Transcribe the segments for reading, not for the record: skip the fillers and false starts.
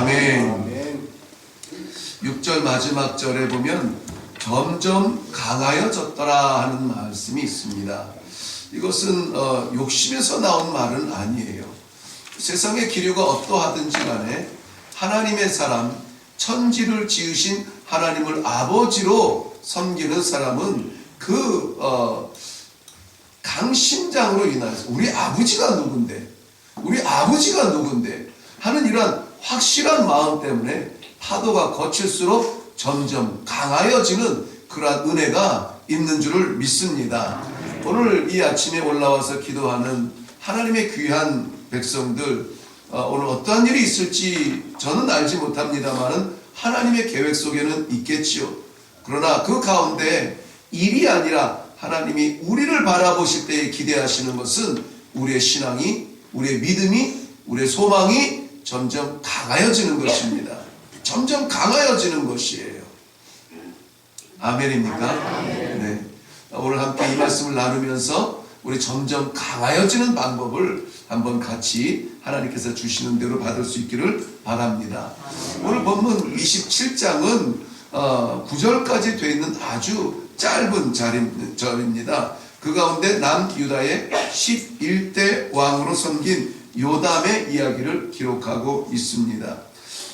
아멘. 6절 마지막 절에 보면 점점 강하여졌더라 하는 말씀이 있습니다. 이것은 욕심에서 나온 말은 아니에요. 세상의 기류가 어떠하든지 간에 하나님의 사람, 천지를 지으신 하나님을 아버지로 섬기는 사람은 그 강심장으로 인해서 우리 아버지가 누군데 하는 이러한 확실한 마음 때문에 파도가 거칠수록 점점 강하여지는 그러한 은혜가 있는 줄을 믿습니다. 오늘 이 아침에 올라와서 기도하는 하나님의 귀한 백성들, 오늘 어떠한 일이 있을지 저는 알지 못합니다만 하나님의 계획 속에는 있겠지요. 그러나 그 가운데 일이 아니라 하나님이 우리를 바라보실 때에 기대하시는 것은 우리의 신앙이, 우리의 믿음이, 우리의 소망이 점점 강하여지는 것입니다. 점점 강하여지는 것이에요. 아멘입니까? 네. 오늘 함께 이 말씀을 나누면서 우리 점점 강하여지는 방법을 한번 같이 하나님께서 주시는 대로 받을 수 있기를 바랍니다. 오늘 본문 27장은 9절까지 되어 있는 아주 짧은 절입니다. 그 가운데 남유다의 11대 왕으로 섬긴 요담의 이야기를 기록하고 있습니다.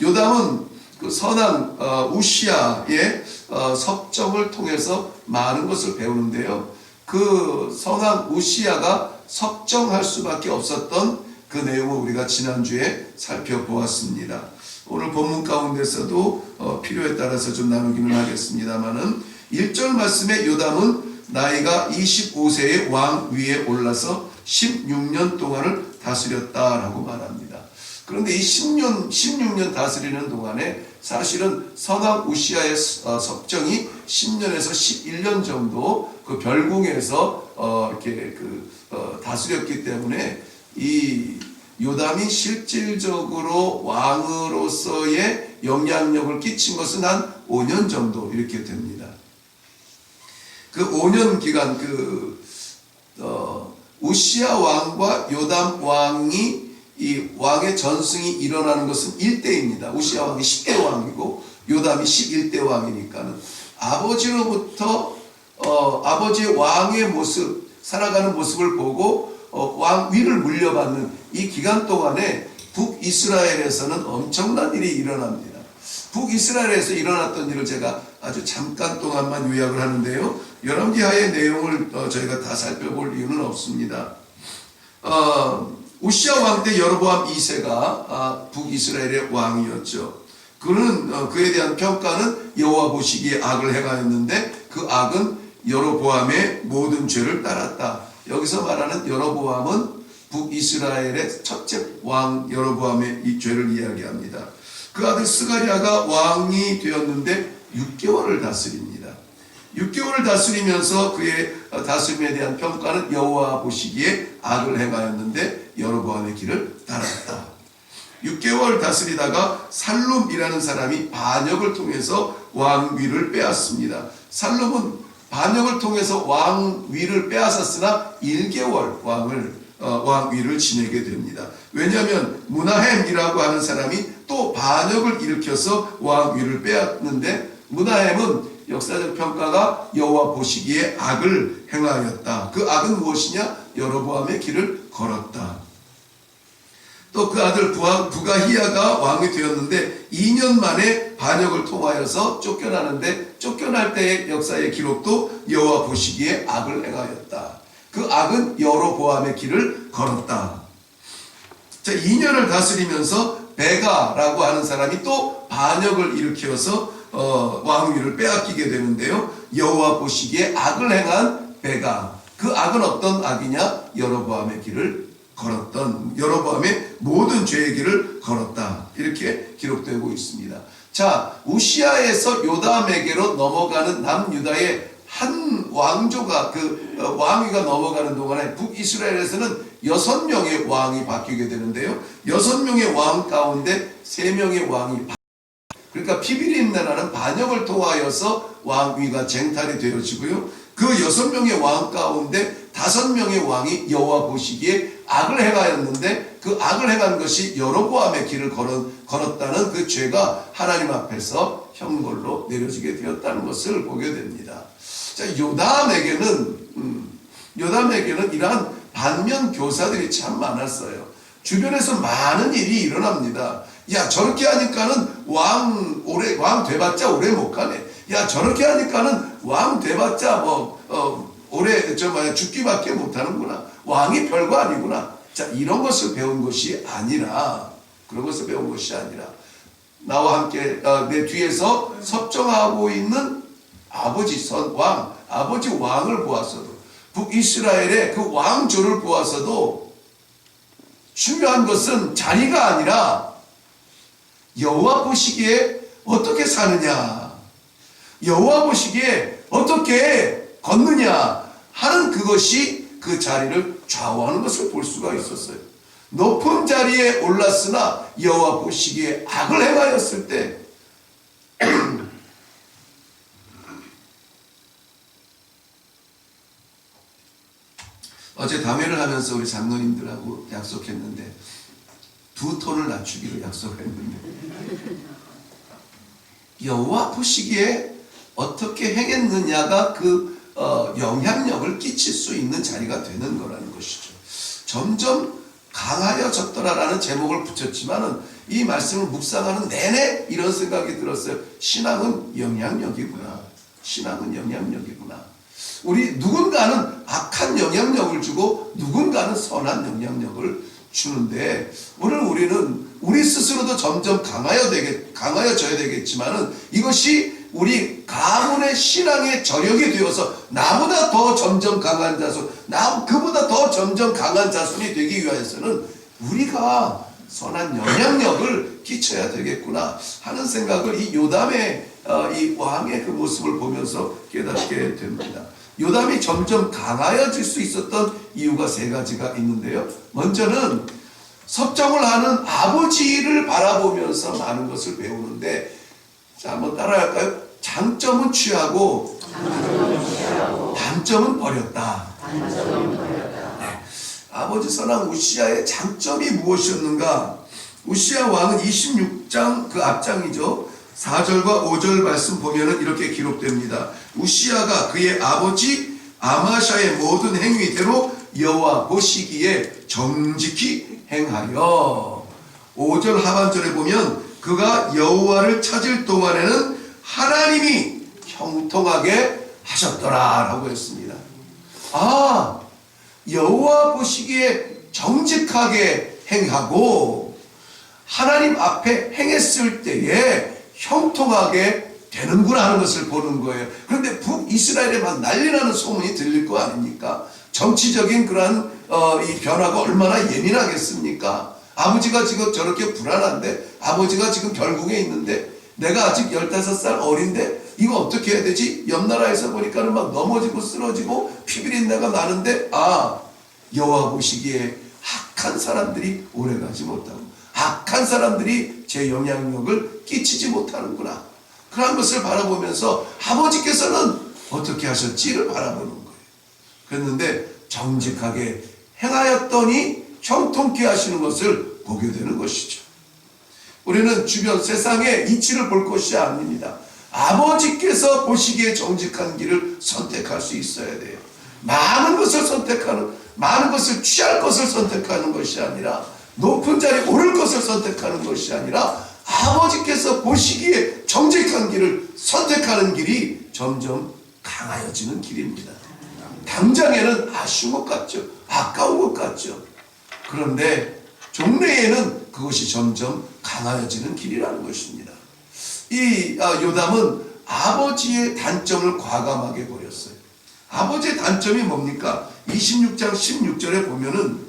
요담은 그 선왕 우시아의 섭정을 통해서 많은 것을 배우는데요. 그 선왕 우시아가 섭정할 수밖에 없었던 그 내용을 우리가 지난주에 살펴보았습니다. 오늘 본문 가운데서도 필요에 따라서 좀 나누기는 하겠습니다만은 1절 말씀에 요담은 나이가 25세의 왕 위에 올라서 16년 동안을 다스렸다라고 말합니다. 그런데 이 16년 다스리는 동안에 사실은 선왕 우시아의 섭정이 10년에서 11년 정도 그 별궁에서 이렇게 다스렸기 때문에 이 요담이 실질적으로 왕으로서의 영향력을 끼친 것은 한 5년 정도 이렇게 됩니다. 그 5년 기간 우시아 왕과 요담 왕이 이 왕의 전승이 일어나는 것은 1대입니다. 우시아 왕이 10대 왕이고 요담이 11대 왕이니까는 아버지로부터 아버지의 왕의 모습, 살아가는 모습을 보고 왕 위를 물려받는 이 기간 동안에 북이스라엘에서는 엄청난 일이 일어납니다. 북이스라엘에서 일어났던 일을 제가 아주 잠깐 동안만 요약을 하는데요. 열왕기하의 내용을 저희가 다 살펴볼 이유는 없습니다. 우시아 왕 때 여로보암 2세가 북이스라엘의 왕이었죠. 그는 그에 대한 평가는 여호와 보시기에 악을 행하였는데 그 악은 여로보암의 모든 죄를 따랐다. 여기서 말하는 여로보암은 북이스라엘의 첫째 왕 여로보암의 이 죄를 이야기합니다. 그 아들 스가랴가 왕이 되었는데 6개월을 다스립니다. 6개월을 다스리면서 그의 다스림에 대한 평가는 여호와 보시기에 악을 행하였는데 여로보암의 길을 따랐다. 6개월 다스리다가 살룸이라는 사람이 반역을 통해서 왕위를 빼앗습니다. 살룸은 반역을 통해서 왕위를 빼앗았으나 1개월 왕위를 지내게 됩니다. 왜냐하면 무나헴이라고 하는 사람이 또 반역을 일으켜서 왕위를 빼앗는데 무나헴은 역사적 평가가 여호와 보시기에 악을 행하였다. 그 악은 무엇이냐? 여로보암의 길을 걸었다. 또 그 아들 부가히야가 왕이 되었는데 2년 만에 반역을 통하여서 쫓겨나는데 쫓겨날 때의 역사의 기록도 여호와 보시기에 악을 행하였다. 그 악은 여로보암의 길을 걸었다. 자, 2년을 다스리면서 베가라고 하는 사람이 또 반역을 일으켜서 왕위를 빼앗기게 되는데요. 여호와 보시기에 악을 행한 베가, 그 악은 어떤 악이냐? 여로보암의 길을 걸었던, 여로보암의 모든 죄의 길을 걸었다. 이렇게 기록되고 있습니다. 자, 우시아에서 요담에게로 넘어가는 남유다의 한 왕조가 왕위가 넘어가는 동안에 북이스라엘에서는 6명의 왕이 바뀌게 되는데요. 6명의 왕 가운데 3명의 왕이 그러니까 피비림나라는 반역을 통하여서 왕위가 쟁탈이 되어지고요. 그 6명의 왕 가운데 5명의 왕이 여호와 보시기에 악을 행하였는데 그 악을 행한 것이 여로보암의 길을 걸었다는 그 죄가 하나님 앞에서 형벌로 내려지게 되었다는 것을 보게 됩니다. 자, 요담에게는 이러한 반면 교사들이 참 많았어요. 주변에서 많은 일이 일어납니다. 야, 저렇게 하니까는 왕 돼봤자 오래 못 가네. 야, 저렇게 하니까는 왕 돼봤자 오래 죽기밖에 못하는구나. 왕이 별거 아니구나. 자, 이런 것을 배운 것이 아니라, 그런 것을 배운 것이 아니라, 나와 함께 내 뒤에서 섭정하고 있는 아버지 왕을 보았어도, 북이스라엘의 그 왕조를 보았어도 중요한 것은 자리가 아니라 여호와 보시기에 어떻게 사느냐, 여호와 보시기에 어떻게 걷느냐 하는 그것이 그 자리를 좌우하는 것을 볼 수가 있었어요. 높은 자리에 올랐으나 여호와 보시기에 악을 행하였을 때 어제 담회를 하면서 우리 장로님들하고 약속했는데 2톤을 낮추기로 약속했는데 여호와 보시기에 어떻게 행했느냐가 그 영향력을 끼칠 수 있는 자리가 되는 거라는 것이죠. 점점 강하여졌더라라는 제목을 붙였지만은 이 말씀을 묵상하는 내내 이런 생각이 들었어요. 신앙은 영향력이구나. 신앙은 영향력이구나. 우리 누군가는 악한 영향력을 주고 누군가는 선한 영향력을 주는데 오늘 우리는 우리 스스로도 점점 강하여져야 되겠지만은 이것이 우리 가문의 신앙의 저력이 되어서 나보다 더 점점 강한 자손, 그보다 더 점점 강한 자손이 되기 위해서는 우리가 선한 영향력을 끼쳐야 되겠구나 하는 생각을 이 요담의 이 왕의 그 모습을 보면서 깨닫게 됩니다. 요담이 점점 강하여질 수 있었던 이유가 3가지가 있는데요. 먼저는 섭정을 하는 아버지를 바라보면서 많은 것을 배우는데, 자, 한번 따라할까요? 장점은 취하고 단점은 버렸다. 네. 아버지 선왕 우시아의 장점이 무엇이었는가? 우시아 왕은 26장 그 앞장이죠. 4절과 5절 말씀 보면은 이렇게 기록됩니다. 우시아가 그의 아버지 아마샤의 모든 행위대로 여호와 보시기에 정직히 행하여, 5절 하반절에 보면 그가 여호와를 찾을 동안에는 하나님이 형통하게 하셨더라 라고 했습니다. 아, 여호와 보시기에 정직하게 행하고 하나님 앞에 행했을 때에 형통하게 되는구나 하는 것을 보는 거예요. 그런데 북이스라엘에 막 난리나는 소문이 들릴 거 아닙니까? 정치적인 그러한 이 변화가 얼마나 예민하겠습니까? 아버지가 지금 저렇게 불안한데, 아버지가 지금 결국에 있는데, 내가 아직 15살 어린데 이거 어떻게 해야 되지? 옆 나라에서 보니까는 막 넘어지고 쓰러지고 피비린내가 나는데, 아, 여호와 보시기에 악한 사람들이 오래가지 못하고 악한 사람들이 제 영향력을 끼치지 못하는구나. 그런 것을 바라보면서 아버지께서는 어떻게 하셨지를 바라보는 거예요. 그랬는데 정직하게 행하였더니 형통케 하시는 것을 보게 되는 것이죠. 우리는 주변 세상의 이치를 볼 것이 아닙니다. 아버지께서 보시기에 정직한 길을 선택할 수 있어야 돼요. 많은 것을 취할 것을 선택하는 것이 아니라, 높은 자리에 오를 것을 선택하는 것이 아니라, 아버지께서 보시기에 정직한 길을 선택하는 길이 점점 강하여지는 길입니다. 당장에는 아쉬운 것 같죠. 아까운 것 같죠. 그런데 종래에는 그것이 점점 강하여지는 길이라는 것입니다. 이 요담은 아버지의 단점을 과감하게 버렸어요. 아버지의 단점이 뭡니까? 26장 16절에 보면은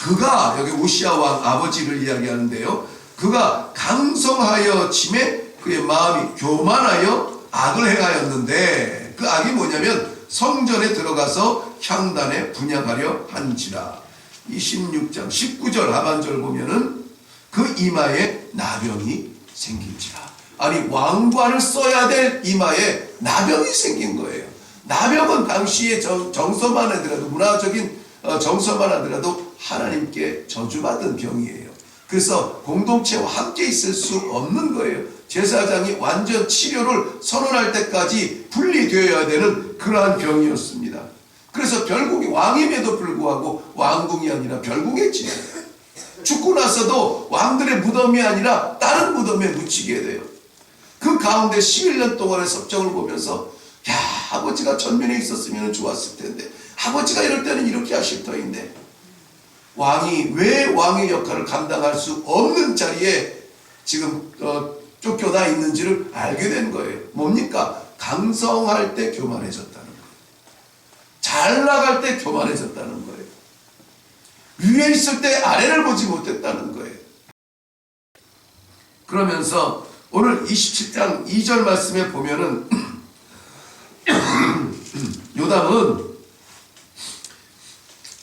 그가, 여기 우시아 왕 아버지를 이야기하는데요, 그가 강성하여 짐에 그의 마음이 교만하여 악을 행하였는데, 그 악이 뭐냐면 성전에 들어가서 향단에 분향하려 한지라. 26장 19절 하반절 보면은 그 이마에 나병이 생긴지라. 아니, 왕관을 써야 될 이마에 나병이 생긴 거예요. 나병은 당시에 정서만 하더라도 문화적인 정서만 하더라도 하나님께 저주받은 병이에요. 그래서 공동체와 함께 있을 수 없는 거예요. 제사장이 완전 치료를 선언할 때까지 분리되어야 되는 그러한 병이었습니다. 그래서 결국이 왕임에도 불구하고 왕궁이 아니라 별궁에 지내요. 죽고 나서도 왕들의 무덤이 아니라 다른 무덤에 묻히게 돼요. 그 가운데 11년 동안의 섭정을 보면서 야, 아버지가 전면에 있었으면 좋았을 텐데, 아버지가 이럴 때는 이렇게 하실 터인데, 왕이 왜 왕의 역할을 감당할 수 없는 자리에 지금 쫓겨나 있는지를 알게 된 거예요. 뭡니까? 강성할 때 교만해졌다는 거예요. 잘 나갈 때 교만해졌다는 거예요. 위에 있을 때 아래를 보지 못했다는 거예요. 그러면서 오늘 27장 2절 말씀에 보면은 요담은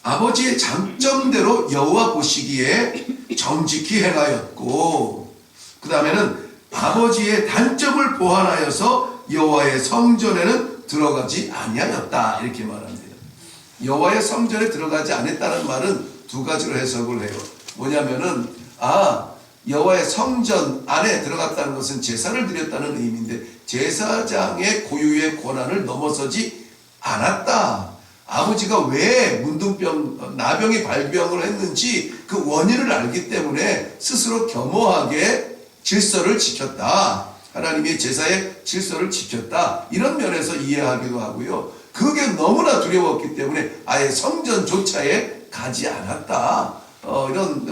아버지의 장점대로 여호와 보시기에 정직히 행하였고, 그 다음에는 아버지의 단점을 보완하여서 여호와의 성전에는 들어가지 아니하였다, 이렇게 말합니다. 여호와의 성전에 들어가지 않았다는 말은 두 가지로 해석을 해요. 뭐냐면은 여호와의 성전 안에 들어갔다는 것은 제사를 드렸다는 의미인데, 제사장의 고유의 권한을 넘어서지 않았다. 아버지가 왜 문둥병, 나병의 발병을 했는지 그 원인을 알기 때문에 스스로 겸허하게 질서를 지켰다. 하나님의 제사의 질서를 지켰다. 이런 면에서 이해하기도 하고요. 그게 너무나 두려웠기 때문에 아예 성전조차에 가지 않았다. 이런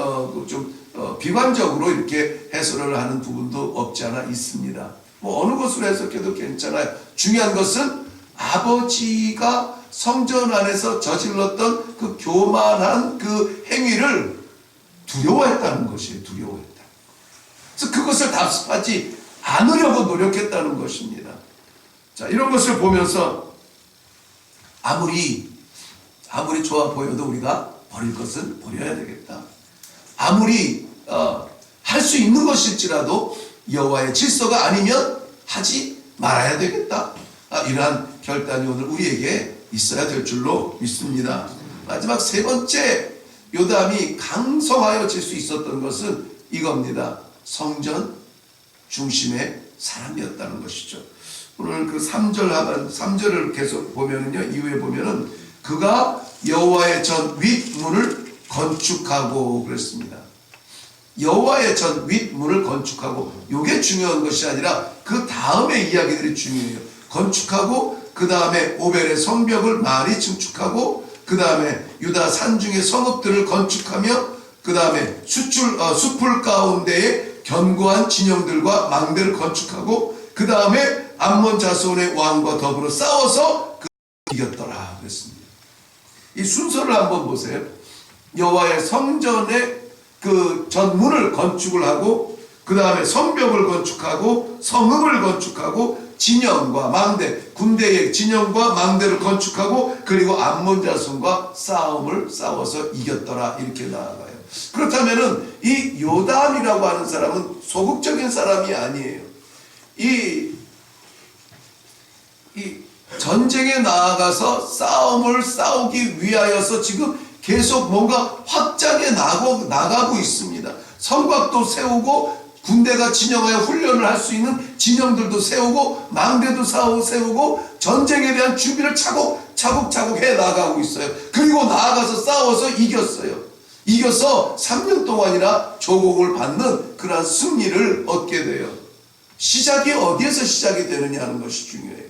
좀 비관적으로 이렇게 해설을 하는 부분도 없지 않아 있습니다. 뭐 어느 것으로 해석해도 괜찮아요. 중요한 것은 아버지가 성전 안에서 저질렀던 그 교만한 그 행위를 두려워했다는 것이에요. 두려워했다. 그래서 그것을 답습하지 않으려고 노력했다는 것입니다. 자, 이런 것을 보면서 아무리 좋아 보여도 우리가 버릴 것은 버려야 되겠다. 아무리 할 수 있는 것일지라도 여호와의 질서가 아니면 하지 말아야 되겠다. 이러한 결단이 오늘 우리에게 있어야 될 줄로 믿습니다. 마지막 세 번째, 요담이 강성하여질 수 있었던 것은 이겁니다. 성전 중심의 사람이었다는 것이죠. 오늘 그 3절을 계속 보면은요, 이후에 보면은 그가 여호와의 전 윗문을 건축하고 그랬습니다. 여호와의 전 윗문을 건축하고, 이게 중요한 것이 아니라 그 다음의 이야기들이 중요해요. 건축하고, 그 다음에 오벨의 성벽을 많이 증축하고, 그 다음에 유다 산중의 성읍들을 건축하며, 그 다음에 숲풀 가운데에 견고한 진영들과 망대를 건축하고, 그 다음에 암몬 자손의 왕과 더불어 싸워서 이겼더라 그랬습니다. 이 순서를 한번 보세요. 여호와의 성전의 그 전문을 건축을 하고, 그 다음에 성벽을 건축하고, 성읍을 건축하고, 진영과 망대, 군대의 진영과 망대를 건축하고, 그리고 암몬 자손과 싸워서 이겼더라, 이렇게 나아가요. 그렇다면은 이 요담이라고 하는 사람은 소극적인 사람이 아니에요. 이 전쟁에 나아가서 싸움을 싸우기 위하여서 지금 계속 뭔가 확장해 나가고 있습니다. 성곽도 세우고, 군대가 진영하여 훈련을 할 수 있는 진영들도 세우고, 망대도 세우고, 전쟁에 대한 준비를 차곡차곡 해 나가고 있어요. 그리고 나아가서 싸워서 이겼어요. 이겨서 3년 동안이나 조공을 받는 그러한 승리를 얻게 돼요. 시작이 어디에서 시작이 되느냐 하는 것이 중요해요.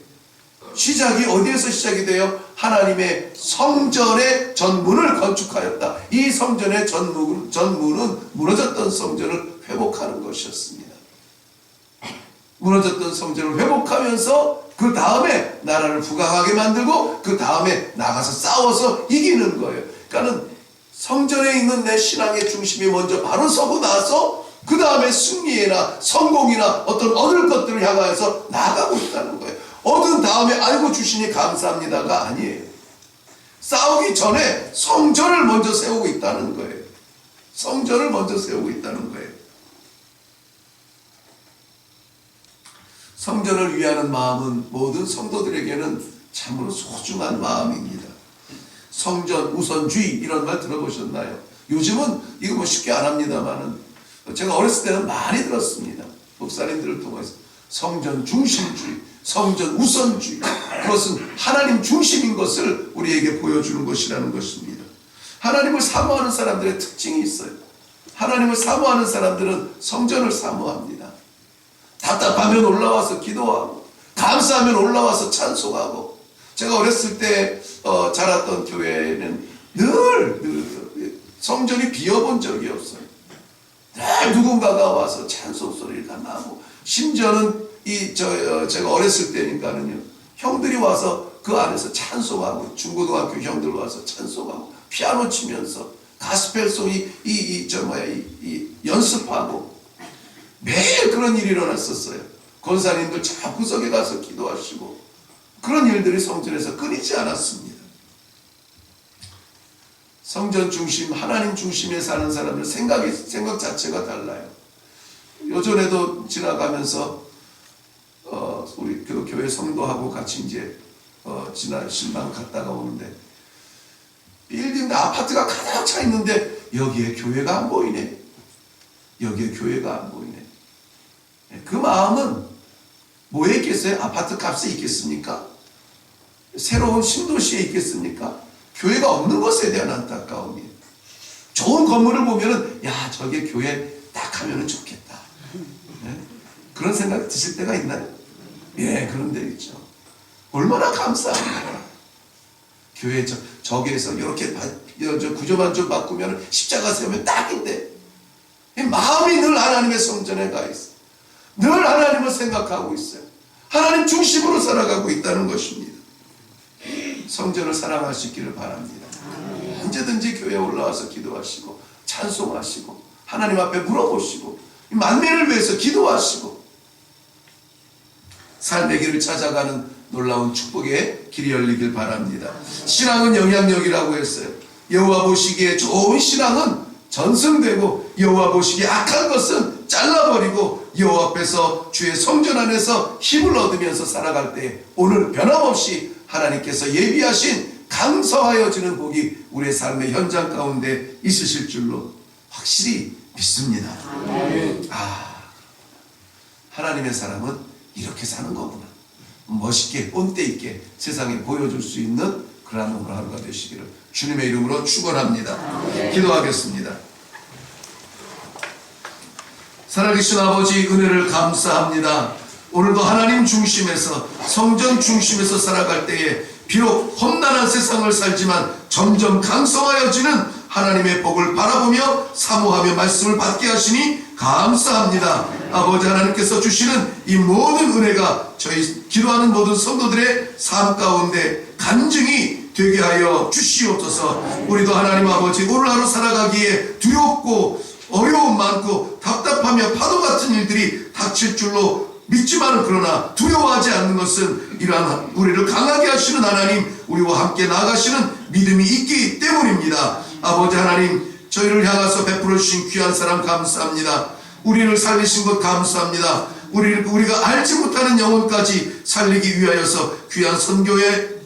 시작이 어디에서 시작이 돼요? 하나님의 성전의 전문을 건축하였다. 이 성전의 전문은 무너졌던 성전을 회복하는 것이었습니다. 무너졌던 성전을 회복하면서 그 다음에 나라를 부강하게 만들고, 그 다음에 나가서 싸워서 이기는 거예요. 그러니까는 성전에 있는 내 신앙의 중심이 먼저 바로 서고 나서 그 다음에 승리나 성공이나 어떤 얻을 것들을 향하여서 나아가고 있다는 거예요. 얻은 다음에 아이고 주시니 감사합니다가 아니에요. 싸우기 전에 성전을 먼저 세우고 있다는 거예요. 성전을 먼저 세우고 있다는 거예요. 성전을 위하는 마음은 모든 성도들에게는 참으로 소중한 마음입니다. 성전 우선주의 이런 말 들어보셨나요? 요즘은 이거 뭐 쉽게 안 합니다만은 제가 어렸을 때는 많이 들었습니다. 목사님들을 통해서 성전 중심주의, 성전 우선주의, 그것은 하나님 중심인 것을 우리에게 보여주는 것이라는 것입니다. 하나님을 사모하는 사람들의 특징이 있어요. 하나님을 사모하는 사람들은 성전을 사모합니다. 답답하면 올라와서 기도하고, 감사하면 올라와서 찬송하고. 제가 어렸을 때 자랐던 교회는 늘 성전이 비어본 적이 없어요. 늘 누군가가 와서 찬송 소리가 나고, 심지어는 제가 어렸을 때니까는요, 형들이 와서 그 안에서 찬송하고, 중고등학교 형들 와서 찬송하고, 피아노 치면서 가스펠송 연습하고, 매일 그런 일이 일어났었어요. 권사님들 저 구석에 가서 기도하시고, 그런 일들이 성전에서 끊이지 않았습니다. 성전 중심, 하나님 중심에 사는 사람들 생각 자체가 달라요. 요전에도 지나가면서 우리 그 교회 성도하고 같이 이제 신방 갔다가 오는데, 빌딩 아파트가 가득 차 있는데 여기에 교회가 안 보이네. 여기에 교회가 안 보이네. 그 마음은 뭐에 있겠어요? 아파트 값에 있겠습니까? 새로운 신도시에 있겠습니까? 교회가 없는 것에 대한 안타까움이에요. 좋은 건물을 보면은, 야, 저게 교회 딱 하면은 좋겠다. 네? 그런 생각 드실 때가 있나요? 예, 그런 데 있죠. 얼마나 감사합니다. 교회 저기에서 이렇게 구조만 좀 바꾸면 십자가 세우면 딱인데, 마음이 늘 하나님의 성전에 가 있어요. 늘 하나님을 생각하고 있어요. 하나님 중심으로 살아가고 있다는 것입니다. 성전을 사랑하시기를 바랍니다. 언제든지 교회에 올라와서 기도하시고, 찬송하시고, 하나님 앞에 물어보시고, 만민을 위해서 기도하시고, 삶의 길을 찾아가는 놀라운 축복의 길이 열리길 바랍니다. 신앙은 영향력이라고 했어요. 여호와 보시기에 좋은 신앙은 전승되고, 여호와 보시기에 악한 것은 잘라버리고, 여호와 앞에서 주의 성전 안에서 힘을 얻으면서 살아갈 때 오늘 변함없이 하나님께서 예비하신 강성하여지는 복이 우리의 삶의 현장 가운데 있으실 줄로 확실히 믿습니다. 하나님의 사람은 이렇게 사는 거구나. 멋있게 본때 있게 세상에 보여줄 수 있는 그러한 오늘 하루가 되시기를 주님의 이름으로 축원합니다. 기도하겠습니다. 살아계신 아버지, 은혜를 감사합니다. 오늘도 하나님 중심에서, 성전 중심에서 살아갈 때에 비록 험난한 세상을 살지만 점점 강성하여지는 하나님의 복을 바라보며 사모하며 말씀을 받게 하시니 감사합니다. 아버지 하나님께서 주시는 이 모든 은혜가 저희 기도하는 모든 성도들의 삶 가운데 간증이 되게 하여 주시옵소서. 우리도 하나님 아버지 오늘 하루 살아가기에 두렵고 어려움 많고 답답하며 파도 같은 일들이 닥칠 줄로 믿지만은 그러나 두려워하지 않는 것은 이러한 우리를 강하게 하시는 하나님, 우리와 함께 나아가시는 믿음이 있기 때문입니다. 아버지 하나님, 저희를 향해서 베풀어 주신 귀한 사랑 감사합니다. 우리를 살리신 것 감사합니다. 우리가 알지 못하는 영혼까지 살리기 위하여서 귀한 선교에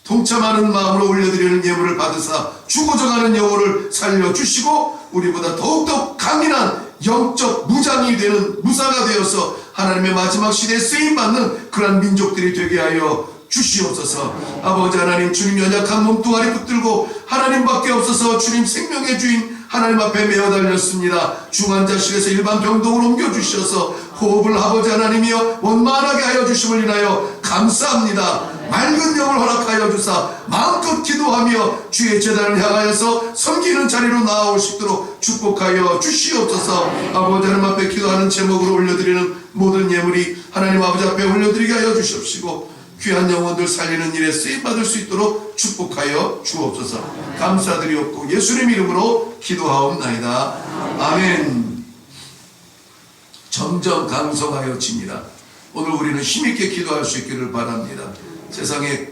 동참하는 마음으로 올려드리는 예물을 받으사 죽어져가는 영혼을 살려주시고, 우리보다 더욱더 강인한 영적 무장이 되는 무사가 되어서 하나님의 마지막 시대에 쓰임받는 그러한 민족들이 되게 하여 주시옵소서. 아버지 하나님, 주님 연약한 몸뚱아리 붙들고 하나님밖에 없어서 주님 생명의 주인 하나님 앞에 매어 달렸습니다. 중환자실에서 일반 병동으로 옮겨주셔서 호흡을 아버지 하나님이여 원만하게 하여 주심을 인하여 감사합니다. 맑은 영을 허락하여 주사 마음껏 기도하며 주의 제단을 향하여서 섬기는 자리로 나아오시도록 축복하여 주시옵소서. 아버지 하나님 앞에 기도하는 제목으로 올려드리는 모든 예물이 하나님 아버지 앞에 올려드리게 하여 주시옵시고, 귀한 영혼들 살리는 일에 쓰임받을 수 있도록 축복하여 주옵소서. 감사드리옵고 예수님 이름으로 기도하옵나이다. 아멘. 점점 강성하여집니다. 오늘 우리는 힘있게 기도할 수 있기를 바랍니다. 세상에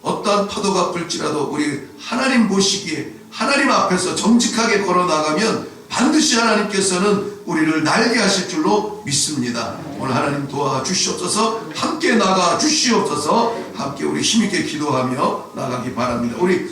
어떠한 파도가 불지라도 우리 하나님 보시기에 하나님 앞에서 정직하게 걸어나가면 반드시 하나님께서는 우리를 날게 하실 줄로 믿습니다. 오늘 하나님 도와주시옵소서. 함께 나가 주시옵소서. 함께 우리 힘있게 기도하며 나가기 바랍니다. 우리